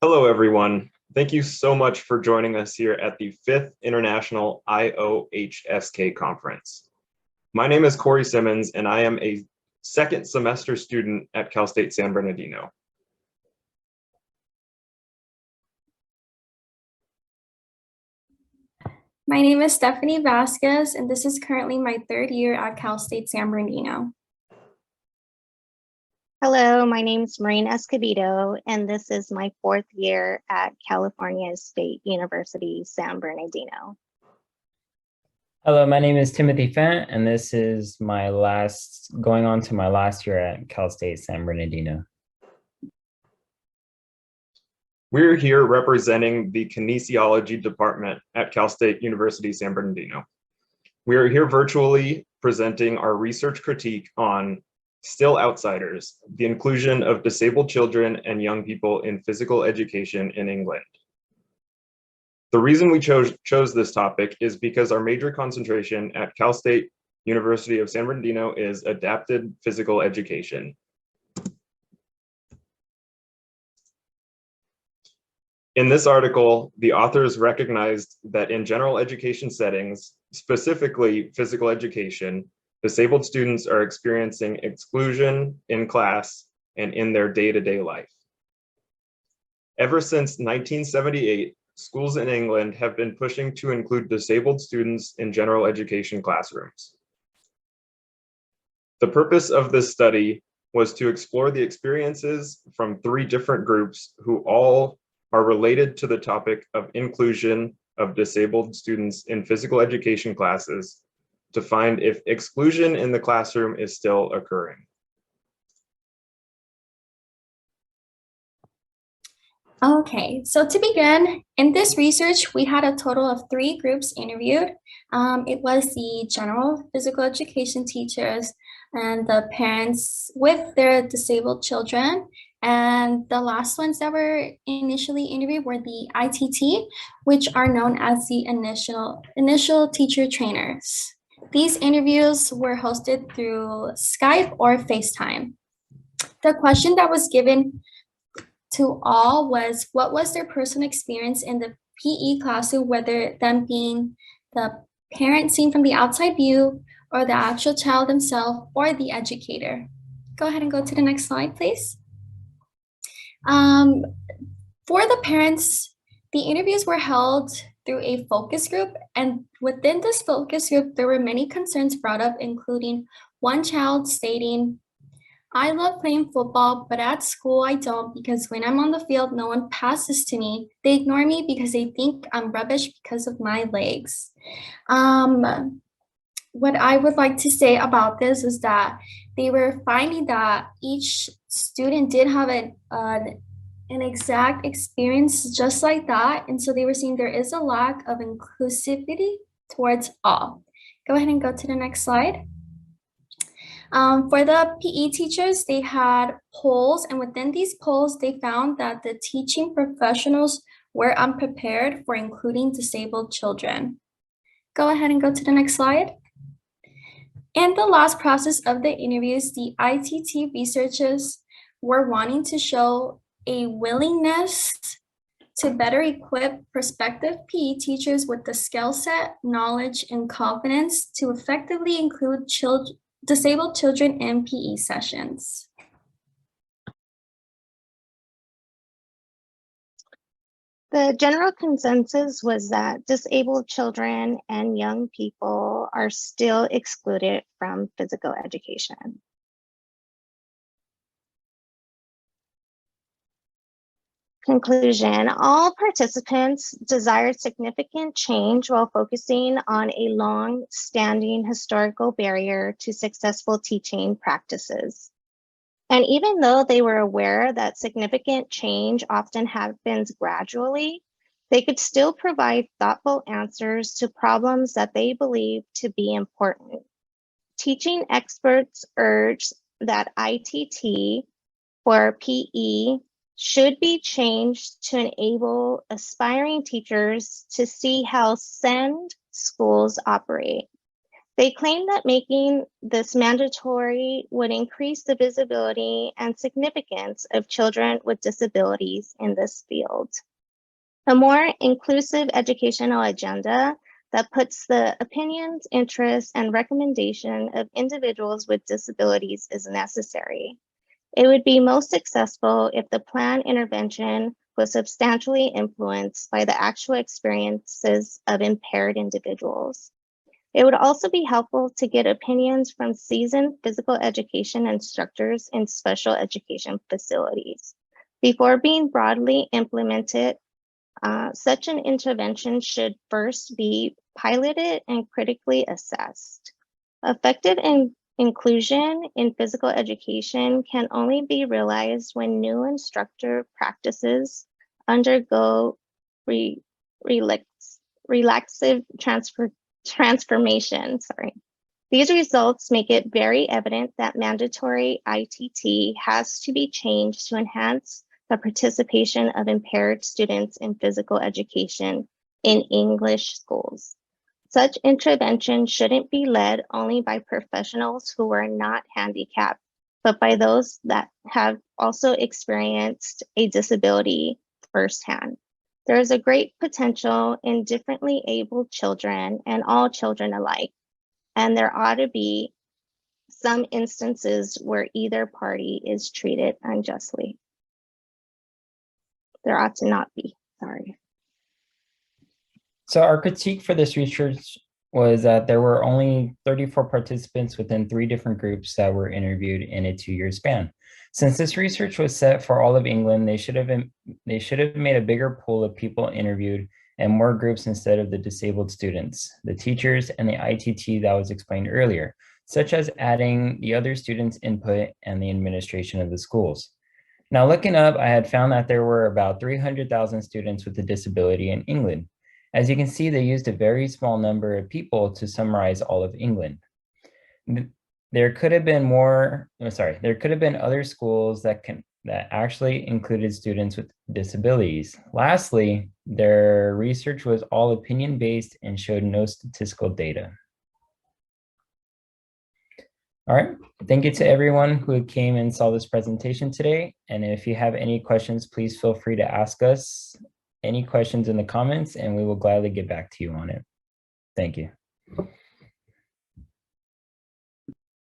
Hello, everyone. Thank you so much for joining us here at the 5th International IOHSK Conference. My name is Corey Simmons, and I am a second semester student at Cal State San Bernardino. My name is Stephanie Vasquez, and this is currently my third year at Cal State San Bernardino. Hello, my name is Maureen Escobedo, and this is my fourth year at California State University, San Bernardino. Hello, my name is Timothy Fent, and this is going on to my last year at Cal State San Bernardino. We're here representing the kinesiology department at Cal State University San Bernardino. We are here virtually presenting our research critique on Still Outsiders, the inclusion of disabled children and young people in physical education in England. The reason we chose this topic is because our major concentration at Cal State University of San Bernardino is adapted physical education. In this article, the authors recognized that in general education settings, specifically physical education, disabled students are experiencing exclusion in class and in their day-to-day life. Ever since 1978, schools in England have been pushing to include disabled students in general education classrooms. The purpose of this study was to explore the experiences from 3 different groups who all are related to the topic of inclusion of disabled students in physical education classes to find if exclusion in the classroom is still occurring. Okay, so to begin, in this research, we had a total of 3 groups interviewed. It was the general physical education teachers and the parents with their disabled children. And the last ones that were initially interviewed were the ITT, which are known as the initial teacher trainers. These interviews were hosted through Skype or FaceTime. The question that was given to all was, what was their personal experience in the PE classroom, whether them being the parent seen from the outside view or the actual child themselves or the educator. Go ahead and go to the next slide, please. For the parents, the interviews were held through a focus group, and within this focus group, there were many concerns brought up, including one child stating, "I love playing football, but at school I don't, because when I'm on the field, no one passes to me. They ignore me because they think I'm rubbish because of my legs." What I would like to say about this is that they were finding that each student did have an exact experience just like that. And so they were saying there is a lack of inclusivity towards all. Go ahead and go to the next slide. For the PE teachers, they had polls, and within these polls, they found that the teaching professionals were unprepared for including disabled children. Go ahead and go to the next slide. In the last process of the interviews, the ITT researchers were wanting to show a willingness to better equip prospective PE teachers with the skill set, knowledge, and confidence to effectively include disabled children in PE sessions. The general consensus was that disabled children and young people are still excluded from physical education. Conclusion: all participants desired significant change while focusing on a long-standing historical barrier to successful teaching practices. And even though they were aware that significant change often happens gradually, they could still provide thoughtful answers to problems that they believe to be important. Teaching experts urged that ITT for PE should be changed to enable aspiring teachers to see how SEND schools operate. They claim that making this mandatory would increase the visibility and significance of children with disabilities in this field. A more inclusive educational agenda that puts the opinions, interests, and recommendation of individuals with disabilities is necessary. It would be most successful if the plan intervention was substantially influenced by the actual experiences of impaired individuals. It would also be helpful to get opinions from seasoned physical education instructors in special education facilities. Before being broadly implemented, such an intervention should first be piloted and critically assessed. Effective inclusion in physical education can only be realized when new instructor practices undergo relaxive transformation. These results make it very evident that mandatory ITT has to be changed to enhance the participation of impaired students in physical education in English schools. Such intervention shouldn't be led only by professionals who are not handicapped, but by those that have also experienced a disability firsthand. There is a great potential in differently abled children and all children alike, and there ought to be some instances where either party is treated unjustly. There ought to not be, sorry. So our critique for this research was that there were only 34 participants within 3 different groups that were interviewed in a 2-year span. Since this research was set for all of England, they should have made a bigger pool of people interviewed and more groups instead of the disabled students, the teachers, and the ITT that was explained earlier, such as adding the other students' input and the administration of the schools. Now, looking up, I had found that there were about 300,000 students with a disability in England. As you can see, they used a very small number of people to summarize all of England. There could have been other schools that actually included students with disabilities. Lastly, their research was all opinion-based and showed no statistical data. All right, thank you to everyone who came and saw this presentation today. And if you have any questions, please feel free to ask us any questions in the comments and we will gladly get back to you on it. Thank you.